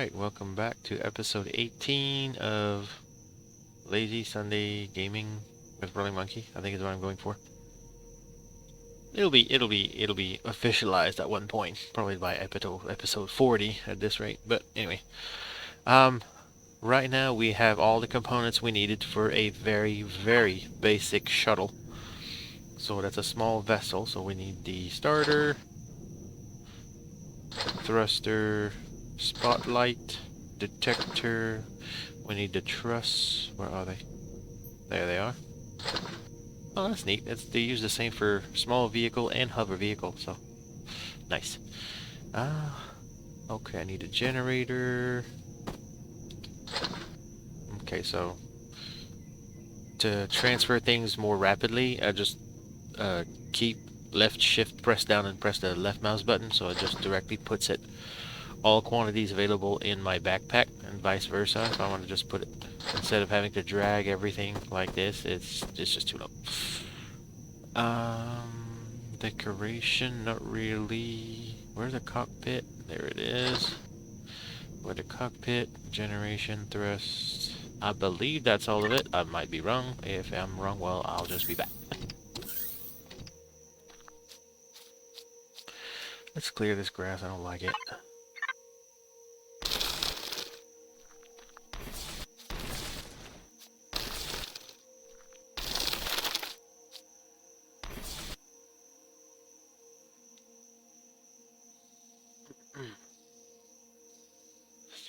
Alright, welcome back to episode 18 of Lazy Sunday Gaming with Rolling Monkey, I think is what I'm going for. It'll be officialized at one point, probably by episode 40 at this rate. But anyway, right now we have all the components we needed for a very basic shuttle. So that's a small vessel, so we need the starter, thruster, spotlight, detector, we need the truss. Where are they? There they are. Oh, that's neat. They use the same for small vehicle and hover vehicle, so nice. Okay, I need a generator. Okay, so to transfer things more rapidly, I just keep left shift pressed down and press the left mouse button, so it just directly puts it all quantities available in my backpack, and vice versa. If I want to just put it, instead of having to drag everything like this, it's just too low. Decoration, not really. Where's the cockpit? There it is. Where the cockpit, generation, thrust. I believe that's all of it. I might be wrong. If I'm wrong, well, I'll just be back. Let's clear this grass. I don't like it.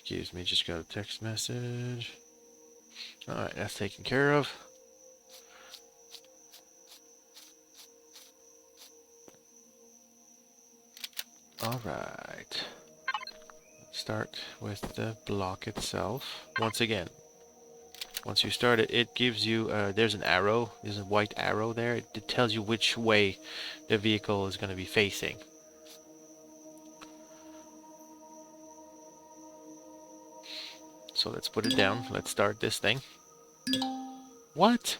Excuse me, just got a text message. Alright, that's taken care of. Alright. Start with the block itself. Once again, once you start it, it gives you, there's an arrow, there's a white arrow there. It tells you which way the vehicle is going to be facing. So let's put it down. Let's start this thing. What?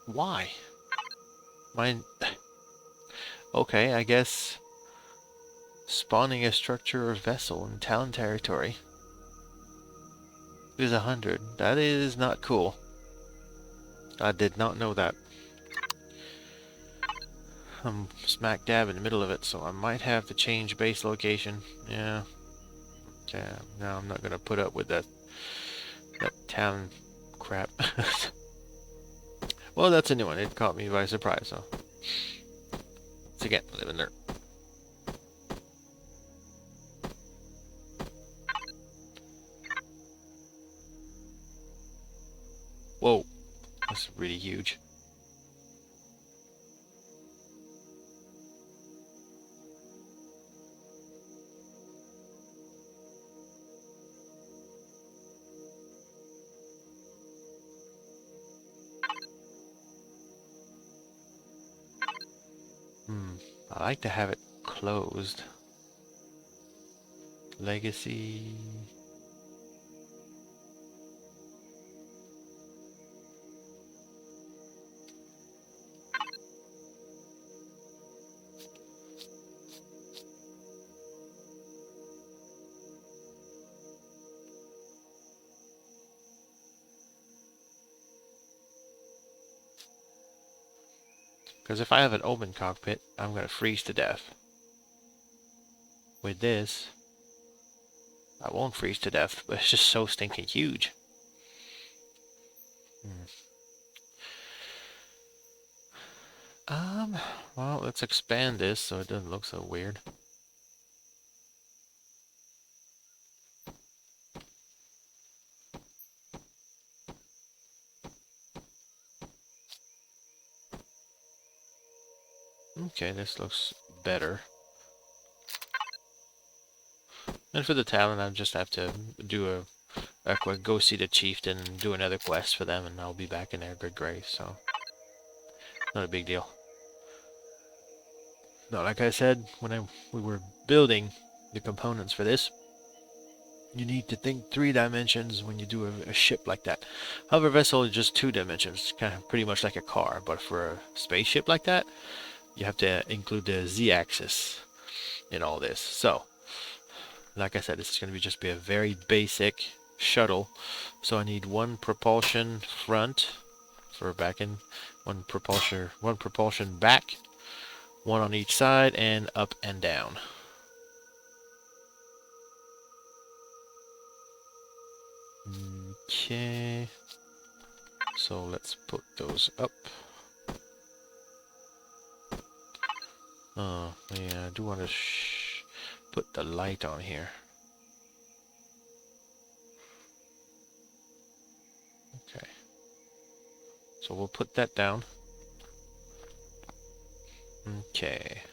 Why? Mine. Okay, I guess spawning a structure or vessel in Talon territory is 100. That is not cool. I did not know that. I'm smack dab in the middle of it, so I might have to change base location. Yeah. No, I'm not gonna put up with that town crap. Well, that's a new one. It caught me by surprise, so once again, living there. Whoa, that's really huge. I like to have it closed. Legacy. Because if I have an open cockpit, I'm going to freeze to death. With this, I won't freeze to death, but it's just so stinking huge. Well, let's expand this so it doesn't look so weird. Okay, this looks better. And for the Talon, I just have to do a quick go see the chieftain and do another quest for them, and I'll be back in their good grace, so not a big deal. No, like I said, when we were building the components for this, you need to think 3 dimensions when you do a ship like that. However, vessel is just 2 dimensions, kind of pretty much like a car, but for a spaceship like that, you have to include the z-axis in all this. So, like I said, this is going to just be a very basic shuttle. So I need one propulsion front for back end, one propulsion back, one on each side, and up and down. Okay, so let's put those up. Oh, yeah, I do want to put the light on here. Okay, so we'll put that down. Okay.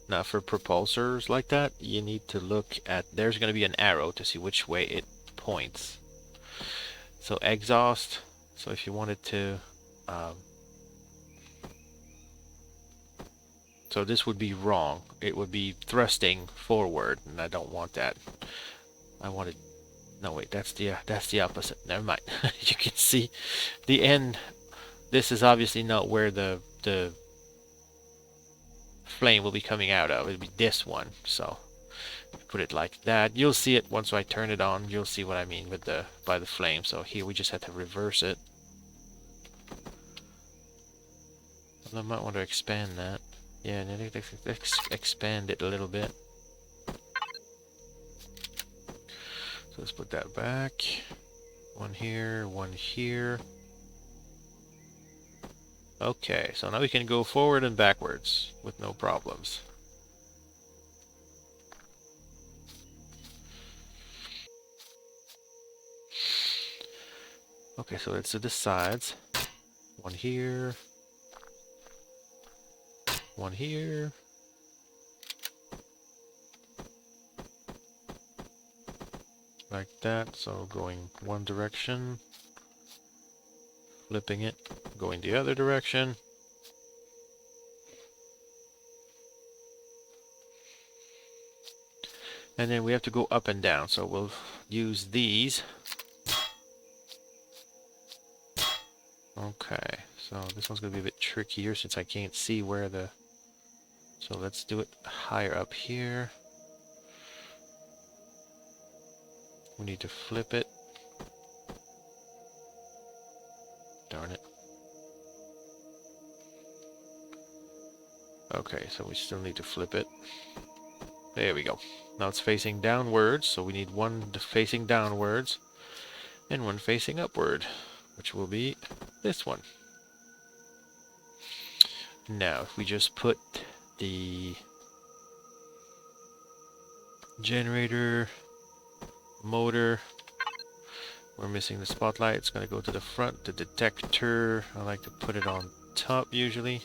Now for propulsors like that, you need to look at, there's going to be an arrow to see which way it points. So exhaust, so if you wanted to, so this would be wrong. It would be thrusting forward, and I don't want that. I wanted, no wait, that's the opposite. Never mind. You can see the end. This is obviously not where the flame will be coming out of. It'll be this one. So put it like that. You'll see it once I turn it on. You'll see what I mean with by the flame. So here we just have to reverse it. I might want to expand that. Yeah, and let's expand it a little bit. So let's put that back. One here, one here. Okay, so now we can go forward and backwards with no problems. Okay, so let's do the sides. One here. One here. Like that, so going one direction. Flipping it, going the other direction. And then we have to go up and down, so we'll use these. Okay, so this one's going to be a bit trickier since I can't see where the... So let's do it higher up here. We need to flip it. Darn it. Okay, so we still need to flip it. There we go. Now it's facing downwards, so we need one facing downwards and one facing upward, which will be this one. Now, if we just put the generator, motor, we're missing the spotlight, it's going to go to the front. The detector, I like to put it on top usually.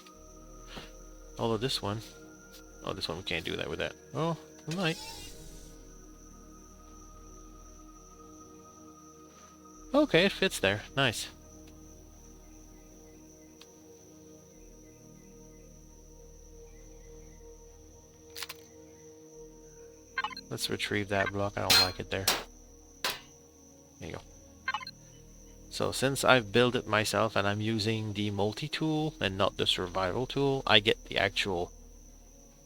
Although this one, oh, this one we can't do that with that. Oh, we might. Okay, it fits there. Nice. Let's retrieve that block. I don't like it there. There you go. So since I've built it myself and I'm using the multi-tool and not the survival tool, I get the actual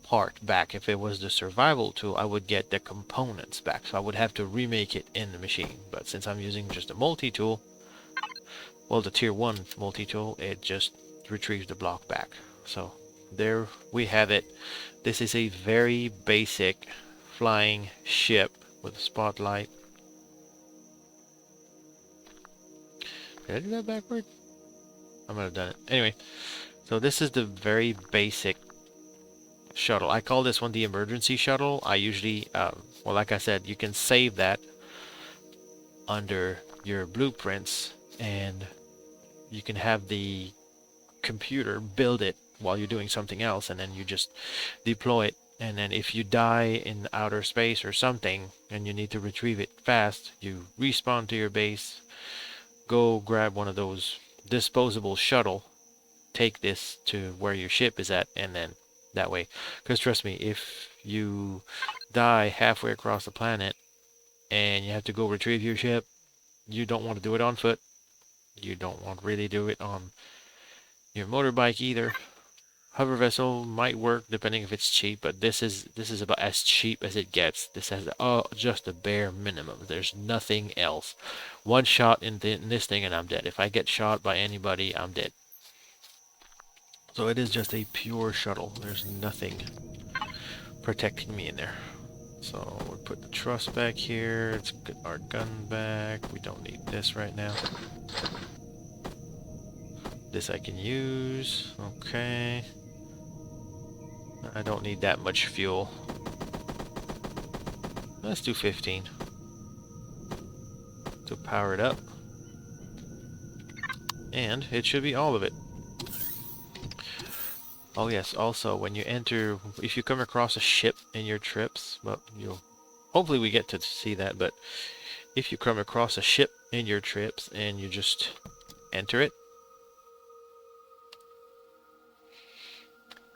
part back. If it was the survival tool, I would get the components back. So I would have to remake it in the machine. But since I'm using just a multi-tool, well, the tier 1 multi-tool, it just retrieves the block back. So there we have it. This is a very basic flying ship with a spotlight. Did I do that backward? I might have done it. Anyway, so this is the very basic shuttle. I call this one the emergency shuttle. I usually, well, like I said, you can save that under your blueprints and you can have the computer build it while you're doing something else, and then you just deploy it. And then if you die in outer space or something and you need to retrieve it fast, you respawn to your base, go grab one of those disposable shuttle, take this to where your ship is at, and then that way. Because trust me, if you die halfway across the planet and you have to go retrieve your ship, you don't want to do it on foot. You don't want to really do it on your motorbike either. Hover vessel might work depending if it's cheap, but this is about as cheap as it gets. This has just a bare minimum. There's nothing else. One shot in this thing and I'm dead. If I get shot by anybody, I'm dead. So it is just a pure shuttle. There's nothing protecting me in there. So we'll put the truss back here. Let's get our gun back. We don't need this right now. This I can use. Okay. I don't need that much fuel. Let's do 15 to power it up. And it should be all of it. Oh yes, also when you enter, if you come across a ship in your trips, well, hopefully we get to see that, but if you come across a ship in your trips and you just enter it,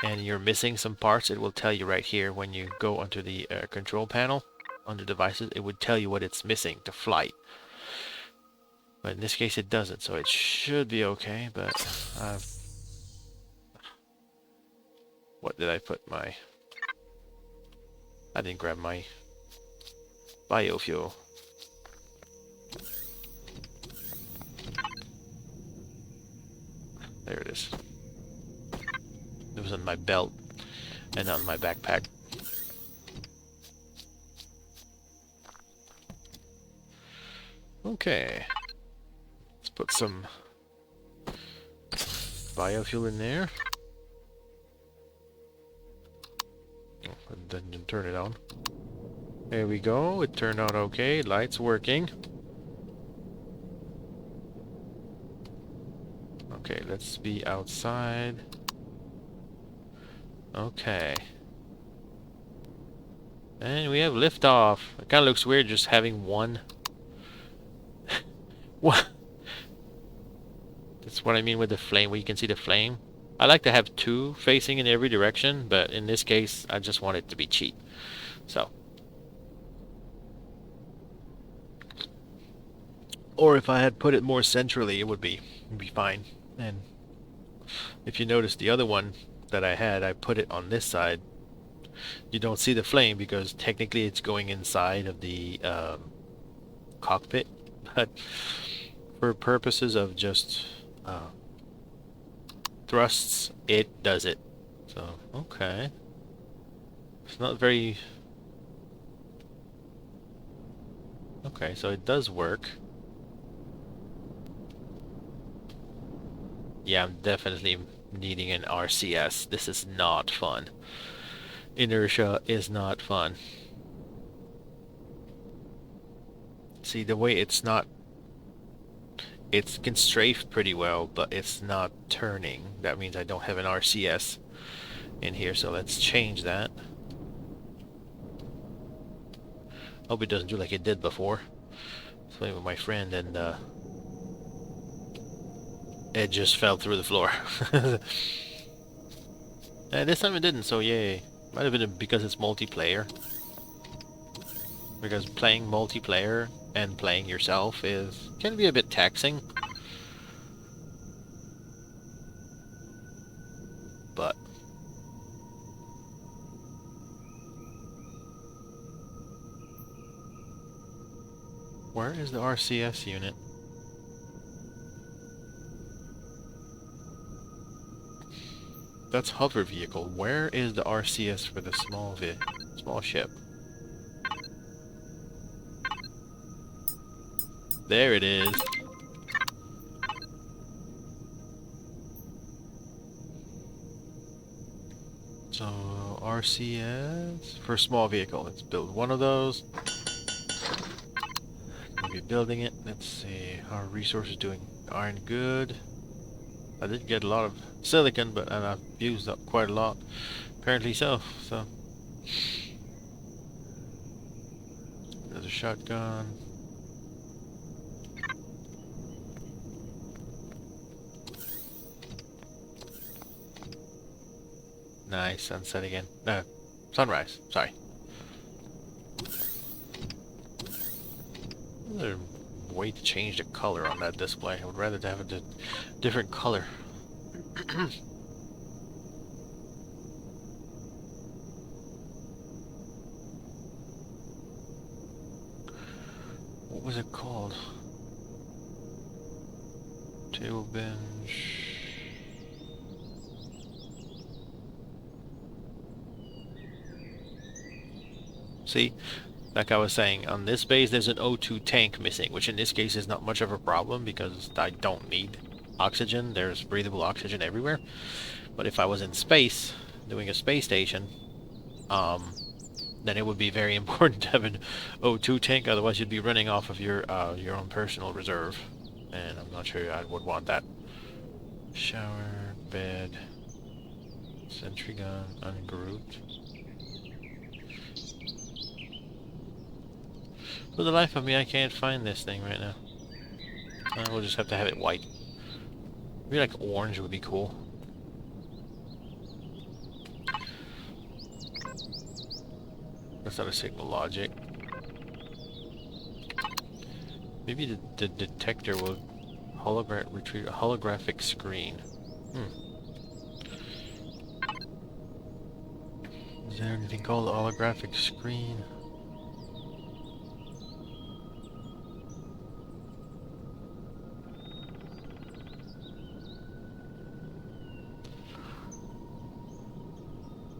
and you're missing some parts, it will tell you right here when you go onto the control panel, under devices, it would tell you what it's missing to flight. But in this case it doesn't, so it should be okay, but what did I put my... I didn't grab my biofuel. There it is. It was on my belt and not in my backpack. Okay. Let's put some biofuel in there. Oh, then you turn it on. There we go. It turned out okay. Light's working. Okay, let's be outside. Okay. And we have liftoff. It kind of looks weird just having one. What? That's what I mean with the flame, where you can see the flame. I like to have two facing in every direction, but in this case, I just want it to be cheap. So. Or if I had put it more centrally, it would be fine. And if you notice the other one that I had, I put it on this side. You don't see the flame because technically it's going inside of the cockpit, but for purposes of just thrusts, it does it. So, okay. It's not very... Okay, so it does work. Yeah, I'm definitely needing an RCS. This is not fun. Inertia is not fun. See, the way it's not... It can strafe pretty well, but it's not turning. That means I don't have an RCS in here, so let's change that. Hope it doesn't do like it did before. I was playing with my friend and it just fell through the floor. And this time it didn't, so yay. Might have been because it's multiplayer. Because playing multiplayer and playing yourself can be a bit taxing. But where is the RCS unit? That's hover vehicle. Where is the RCS for the small ship? There it is. So RCS for small vehicle. Let's build one of those. We'll be building it. Let's see how our resources doing. Iron good. I did get a lot of silicon, but I've used up quite a lot. Apparently so. So there's a shotgun. Nice, sunset again. No, sunrise. Sorry. Another way to change the color on that display. I would rather have a different color. was it called? Table bench. See, like I was saying, on this base there's an O2 tank missing, which in this case is not much of a problem because I don't need oxygen. There's breathable oxygen everywhere. But if I was in space, doing a space station, then it would be very important to have an O2 tank, otherwise you'd be running off of your own personal reserve. And I'm not sure I would want that. Shower, bed, sentry gun, ungrouped. For the life of me, I can't find this thing right now. We'll just have to have it white. Maybe like orange would be cool. That's not a signal logic. Maybe the detector will retrieve a holographic screen. Is there anything called a holographic screen?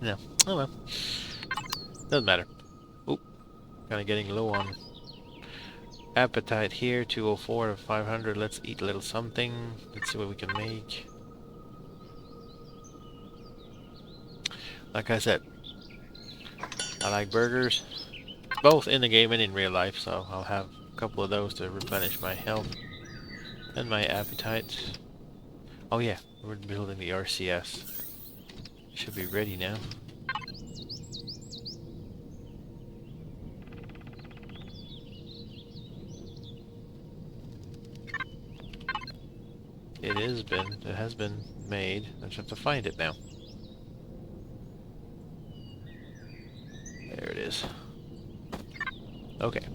No. Oh well. Doesn't matter. Oop. Kind of getting low on appetite here. 204 to 500. Let's eat a little something. Let's see what we can make. Like I said, I like burgers, both in the game and in real life, so I'll have a couple of those to replenish my health and my appetite. Oh yeah, we're building the RCS. Should be ready now. It has been made. I just have to find it now. There it is. Okay.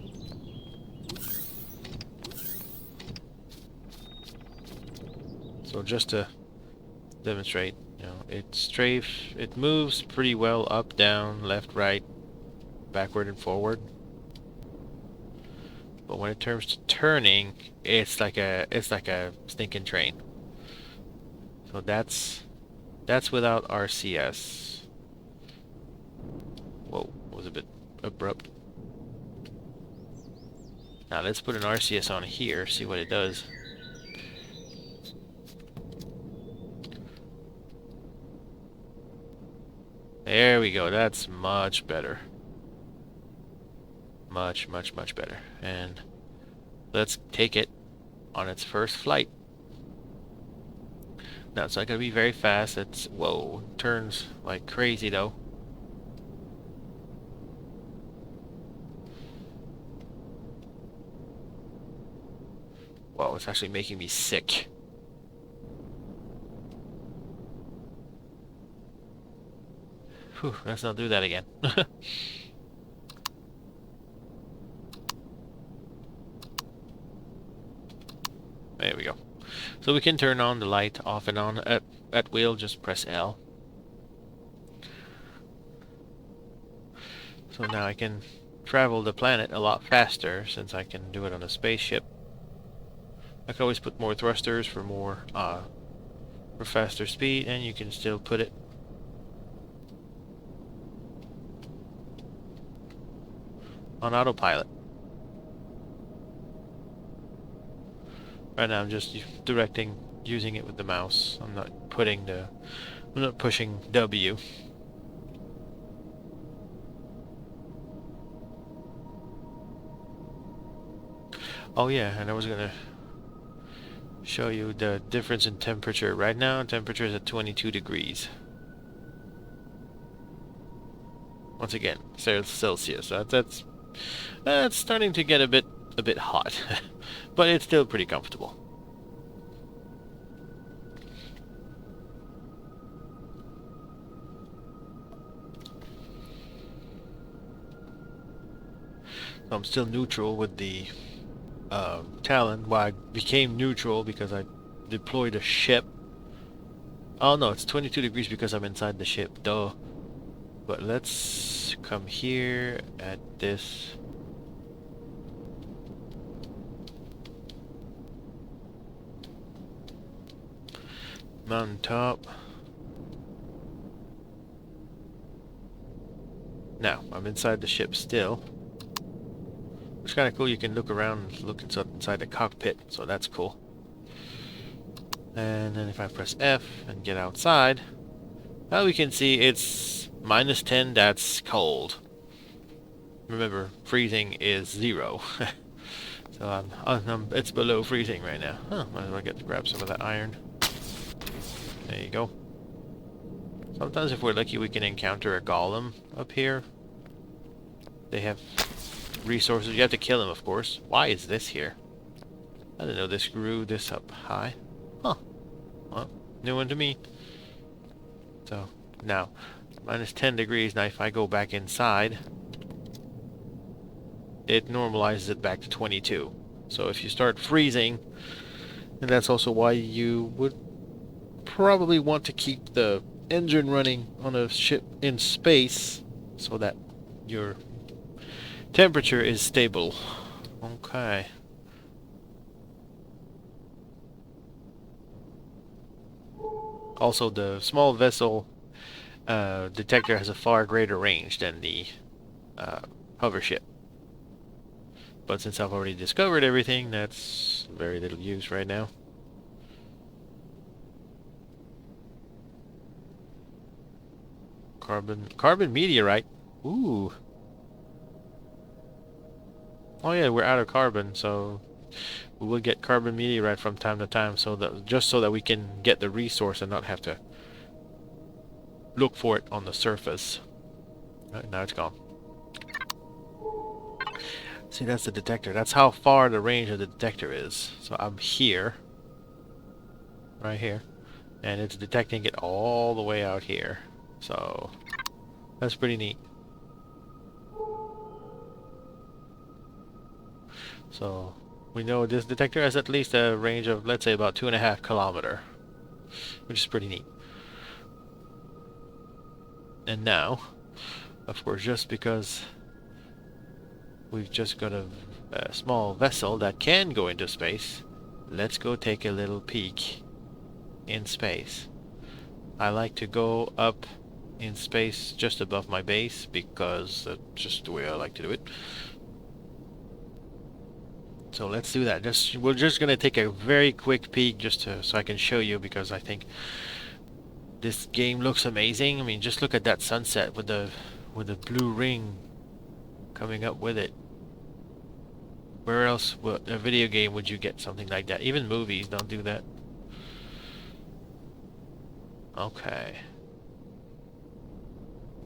So just to demonstrate, you know, it moves pretty well up, down, left, right, backward and forward. But when it turns to turning, it's like a stinking train. So that's without RCS. Whoa, was a bit abrupt. Now let's put an RCS on here, see what it does. There we go, that's much better. Much better. And let's take it on its first flight. Now it's not gonna be very fast. It's whoa, turns like crazy though. Whoa, it's actually making me sick. Whew, let's not do that again. There we go. So we can turn on the light off and on at will, just press L. So now I can travel the planet a lot faster since I can do it on a spaceship. I can always put more thrusters for for faster speed, and you can still put it on autopilot. Right now I'm just using it with the mouse. I'm not pushing W. Oh yeah, and I was gonna show you the difference in temperature. Right now, temperature is at 22 degrees. Once again, Celsius. That's starting to get a bit hot, but it's still pretty comfortable. So I'm still neutral with the Talon. Well, I became neutral because I deployed a ship. Oh no, it's 22 degrees because I'm inside the ship, duh. But let's come here at this. Mountain top. Now, I'm inside the ship still. It's kind of cool, you can look around and look inside the cockpit, so that's cool. And then if I press F and get outside, now we can see it's -10, that's cold. Remember, freezing is 0. So it's below freezing right now. Huh, might as well get to grab some of that iron. There you go. Sometimes if we're lucky we can encounter a golem up here. They have resources. You have to kill them, of course. Why is this here? I didn't know this grew this up high. Huh. Well, new one to me. So, now, -10 degrees. Now, if I go back inside, it normalizes it back to 22. So if you start freezing, and that's also why you would probably want to keep the engine running on a ship in space, so that your temperature is stable. Okay. Also, the small vessel detector has a far greater range than the hover ship. But since I've already discovered everything, that's very little use right now. Carbon meteorite. Ooh. Oh yeah, we're out of carbon, so we will get carbon meteorite from time to time, so that just so that we can get the resource and not have to look for it on the surface. Right, now it's gone. See, that's the detector. That's how far the range of the detector is. So I'm here, right here, and it's detecting it all the way out here. So that's pretty neat. So we know this detector has at least a range of, let's say, about 2.5 kilometers, which is pretty neat. And now, of course, just because we've just got a small vessel that can go into space, let's go take a little peek in space. I like to go up in space just above my base because that's just the way I like to do it. So let's do that. We're just gonna take a very quick peek just so I can show you, because I think this game looks amazing. I mean, just look at that sunset with the blue ring coming up with it. Where else, what a video game would you get something like that? Even movies don't do that. Okay.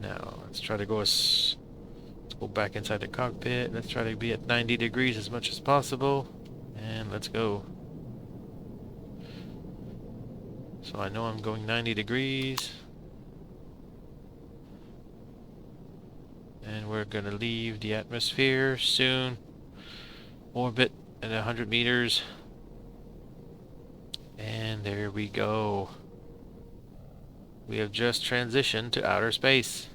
Now let's try to go let's go back inside the cockpit. Let's try to be at 90 degrees as much as possible, and let's go. So I know I'm going 90 degrees, and we're gonna leave the atmosphere soon. Orbit at 100 meters, and there we go. We have just transitioned to outer space.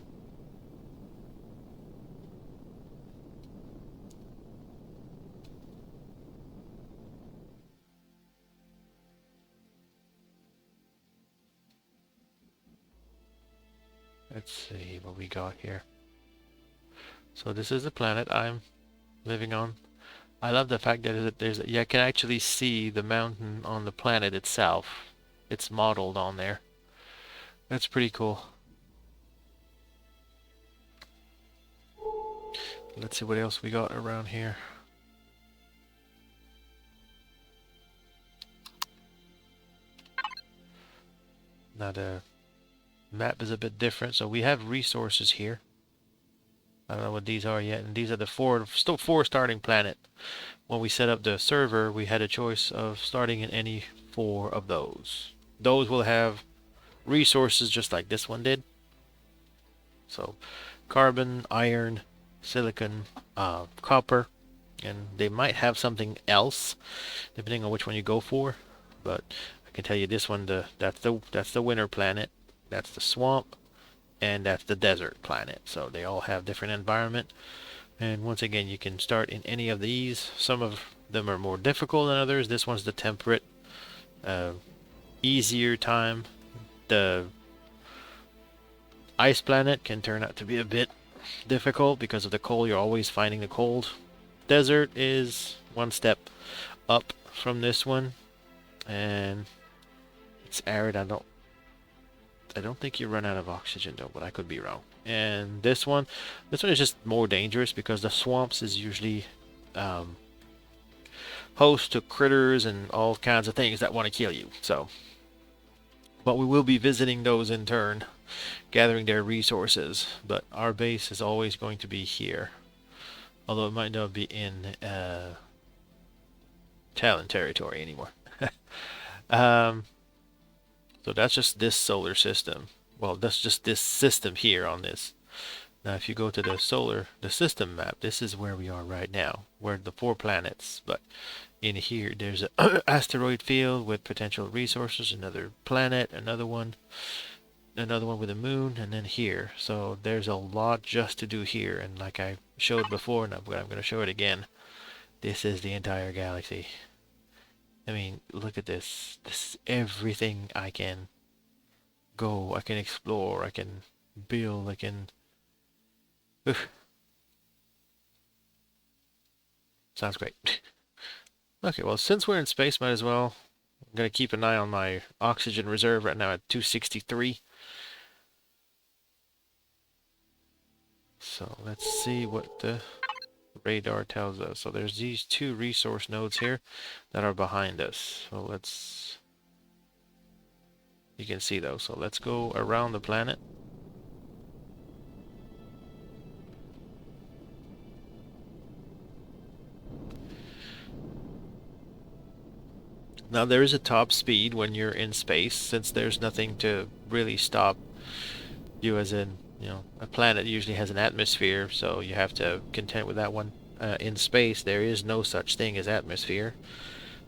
Let's see what we got here. So this is the planet I'm living on. I love the fact that you can actually see the mountain on the planet itself. It's modeled on there. That's pretty cool. Let's see what else we got around here. Now the map is a bit different, so we have resources here. I don't know what these are yet, and these are the four starting planet. When we set up the server, we had a choice of starting in any 4 of those. Those will have resources just like this one did. So carbon, iron, silicon, copper, and they might have something else depending on which one you go for. But I can tell you this one, that's the winter planet, that's the swamp, and that's the desert planet. So they all have different environment. And once again, you can start in any of these. Some of them are more difficult than others. This one's the temperate easier time. The ice planet can turn out to be a bit difficult because of the cold. You're always finding the cold. Desert is one step up from this one, and it's arid. I don't think you run out of oxygen though, but I could be wrong. And this one is just more dangerous because the swamps is usually host to critters and all kinds of things that want to kill you. So, but we will be visiting those in turn, gathering their resources. But our base is always going to be here, although it might not be in Talon territory anymore. So that's just this solar system. Well, that's just this system here on this. Now, if you go to the system map, this is where we are right now. We're the 4 planets, but in here there's an asteroid field with potential resources, another planet, another one with a moon, and then here. So there's a lot just to do here, and like I showed before, and I'm going to show it again. This is the entire galaxy. I mean, look at this. This is everything I can go. I can explore. I can build. I can... Oof. Sounds great. Okay, well, since we're in space, might as well. I'm going to keep an eye on my oxygen reserve right now at 263. So let's see what the radar tells us. So there's these 2 resource nodes here that are behind us. So let's... You can see those. So let's go around the planet. Now there is a top speed when you're in space, since there's nothing to really stop you, as in, you know, a planet usually has an atmosphere, so you have to contend with that one. In space, there is no such thing as atmosphere,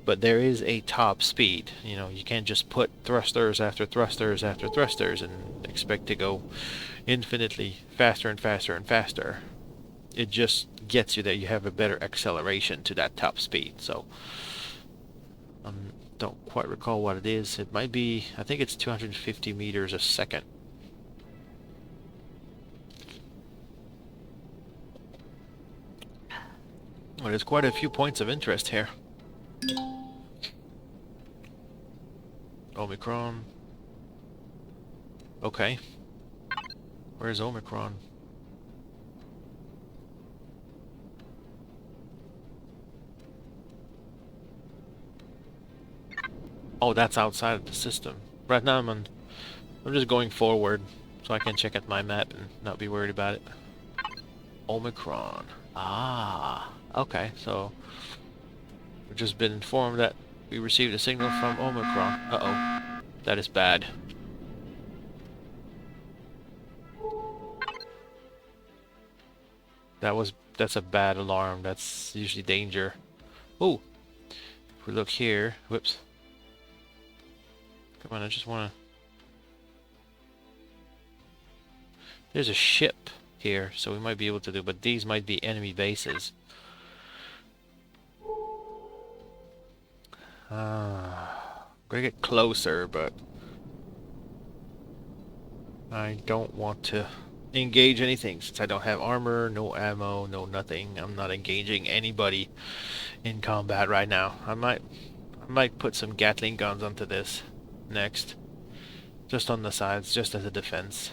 but there is a top speed. You know, you can't just put thrusters after thrusters after thrusters and expect to go infinitely faster and faster and faster. It just gets you that you have a better acceleration to that top speed. So don't quite recall what it is. It might be, I think it's 250 meters a second. Well, there's quite a few points of interest here. Omicron. Okay. Where's Omicron? Oh, that's outside of the system. Right now I'm just going forward so I can check out my map and not be worried about it. Omicron. Ah, okay, so we've just been informed that we received a signal from Omicron. Uh-oh. That is bad. That's a bad alarm. That's usually danger. Oh, if we look here, whoops. Come on, I just wanna... There's a ship here, so we might be able to do, but these might be enemy bases. I'm gonna get closer, but I don't want to engage anything since I don't have armor, no ammo, no nothing. I'm not engaging anybody in combat right now. I might put some Gatling guns onto this next, just on the sides, just as a defense.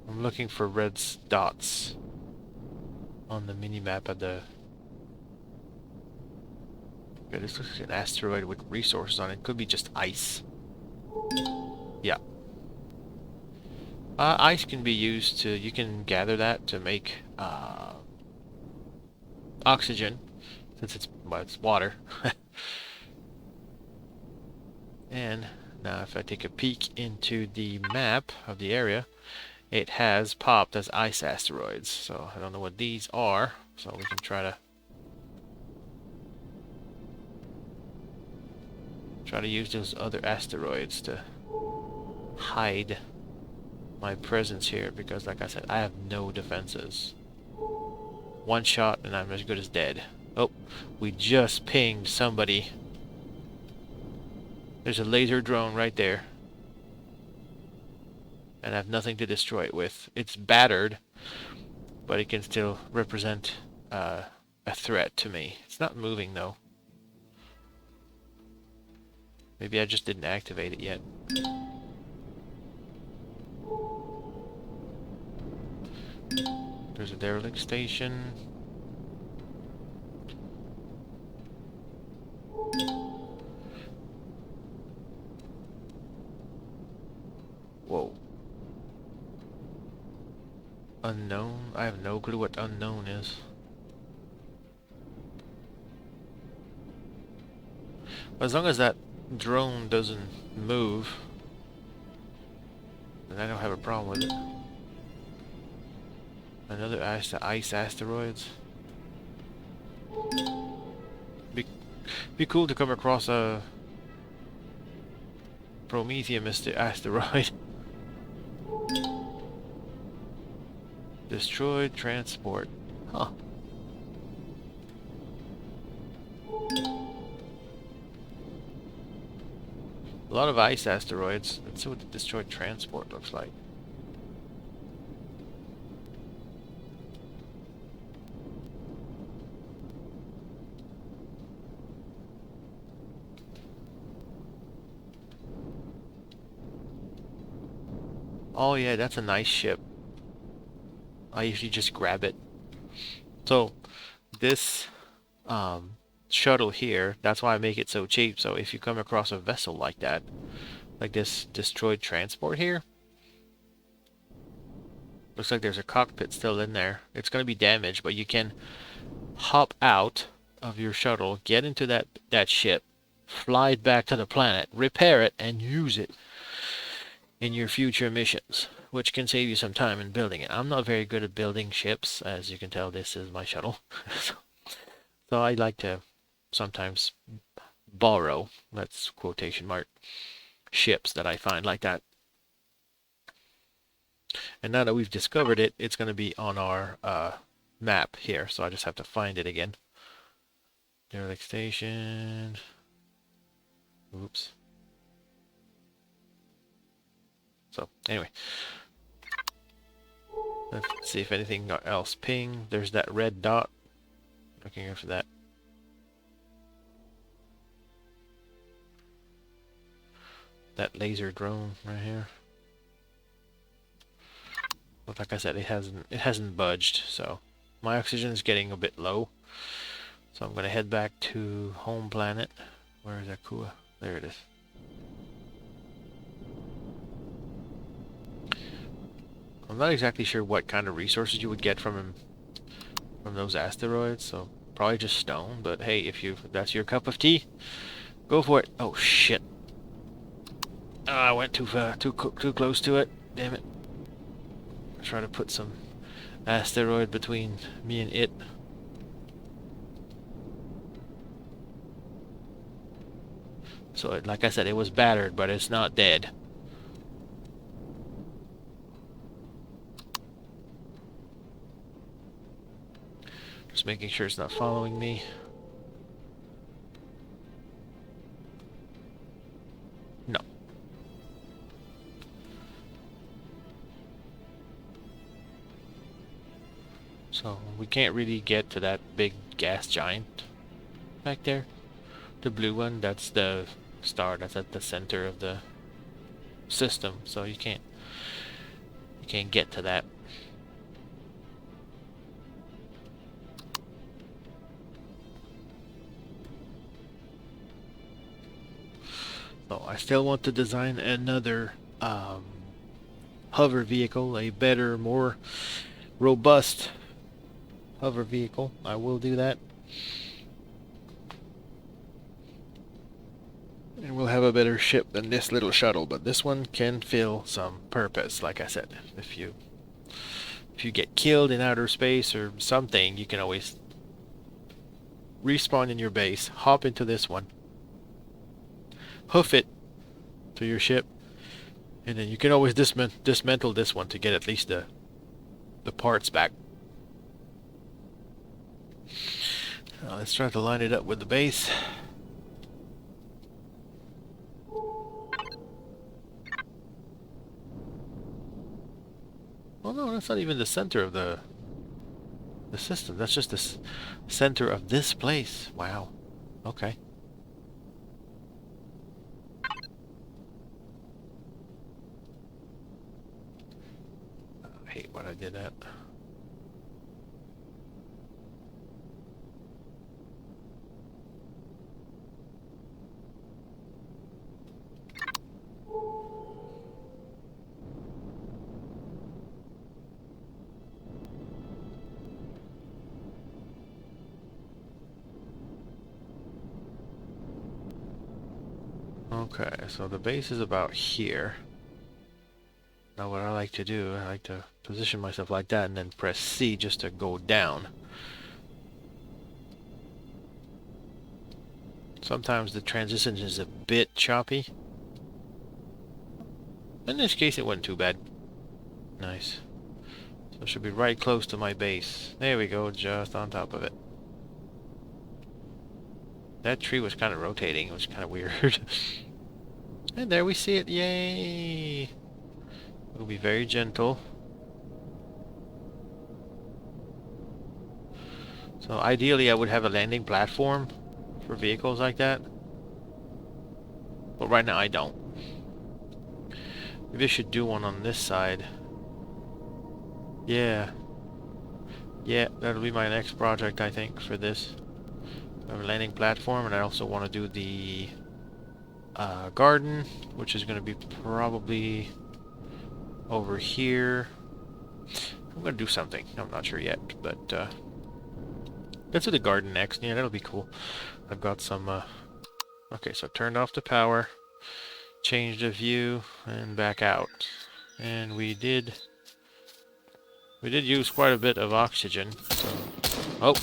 I'm looking for red dots on the mini-map at the... Okay, this looks like an asteroid with resources on it. Could be just ice. Yeah. Ice can be used to... You can gather that to make oxygen, since it's water. And now if I take a peek into the map of the area, it has popped as ice asteroids. So I don't know what these are, so we can try to... Try to use those other asteroids to hide my presence here, because like I said, I have no defenses. One shot and I'm as good as dead. Oh, we just pinged somebody. There's a laser drone right there. And I have nothing to destroy it with. It's battered, but it can still represent a threat to me. It's not moving though. Maybe I just didn't activate it yet. There's a derelict station. Whoa. Unknown? I have no clue what unknown is. As long as that drone doesn't move, then I don't have a problem with it. Another ice asteroids. Be cool to come across a Prometheum asteroid. Destroyed transport. Huh. A lot of ice asteroids. Let's see what the destroyed transport looks like. Oh yeah, that's a nice ship. I usually just grab it. So this shuttle here, that's why I make it so cheap. So if you come across a vessel like that, like this destroyed transport here, looks like there's a cockpit still in there. It's going to be damaged, but you can hop out of your shuttle, get into that ship, fly it back to the planet, repair it, and use it in your future missions, which can save you some time in building it. I'm not very good at building ships, as you can tell. This is my shuttle. So I like to sometimes borrow, that's quotation mark, ships that I find like that. And now that we've discovered it, it's going to be on our map here, so I just have to find it again. Derelict station. Oops. So anyway, let's see if anything else ping. There's that red dot. Looking after that. That laser drone right here. But like I said, it hasn't budged, so my oxygen is getting a bit low. So I'm gonna head back to home planet. Where is Akua? There it is. I'm not exactly sure what kind of resources you would get from those asteroids, so probably just stone, but hey, if that's your cup of tea, go for it. Oh shit. Oh, I went too far, too close to it. Damn it. Try to put some asteroid between me and it. So like I said, it was battered, but it's not dead. Just making sure it's not following me. No. So we can't really get to that big gas giant back there. The blue one, that's the star that's at the center of the system, so you can't get to that. So I still want to design another hover vehicle, a better, more robust hover vehicle. I will do that. And we'll have a better ship than this little shuttle, but this one can fill some purpose, like I said. If you get killed in outer space or something, you can always respawn in your base, hop into this one, hoof it to your ship, and then you can always dismantle this one to get at least the parts back. Now let's try to line it up with the base. Oh no, that's not even the center of the system. That's just the center of this place. Wow. Okay. I hate when I did that. Okay, so the base is about here. Now what I like to do, I like to position myself like that and then press C just to go down. Sometimes the transition is a bit choppy. In this case it wasn't too bad. Nice. So it should be right close to my base. There we go, just on top of it. That tree was kind of rotating, it was kind of weird. And there we see it, yay! We'll be very gentle. So ideally I would have a landing platform for vehicles like that. But right now I don't. Maybe I should do one on this side. Yeah. Yeah, that'll be my next project, I think, for this. I have a landing platform, and I also want to do the garden, which is going to be probably over here. I'm going to do something. I'm not sure yet, but let's do the garden next. Yeah, that'll be cool. I've got some... Okay, so turned off the power, changed the view, and back out. And we did use quite a bit of oxygen, so... Oh!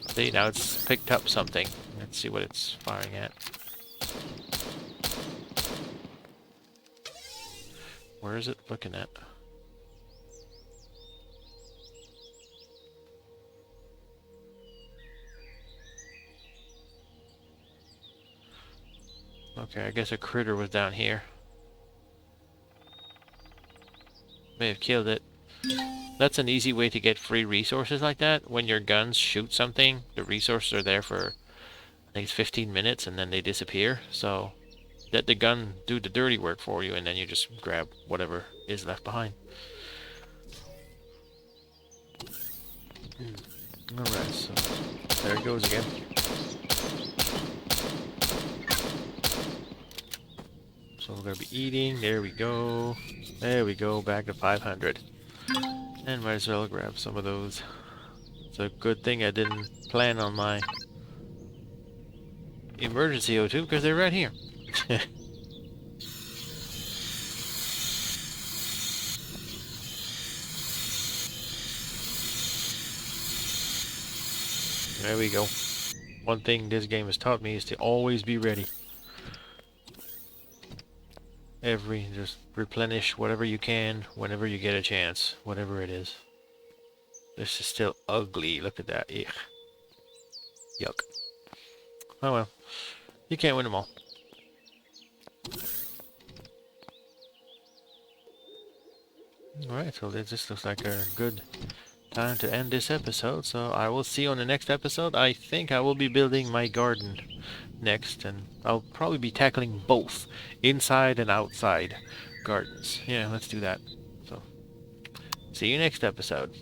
See, now it's picked up something. Let's see what it's firing at. Where is it looking at? Okay, I guess a critter was down here. May have killed it. That's an easy way to get free resources like that. When your guns shoot something, the resources are there for, I think it's 15 minutes, and then they disappear. So let the gun do the dirty work for you, and then you just grab whatever is left behind. Alright, so there it goes again. So we're going to be eating. There we go. There we go. Back to 500. And might as well grab some of those. It's a good thing I didn't plan on my emergency O2 because they're right here. There we go. One thing this game has taught me is to always be ready. Just replenish whatever you can whenever you get a chance, whatever it is. This is still ugly. Look at that. Ugh. Yuck. Oh well. You can't win them all. Alright, so this looks like a good time to end this episode. So I will see you on the next episode. I think I will be building my garden next, and I'll probably be tackling both inside and outside gardens. Yeah, let's do that. So see you next episode.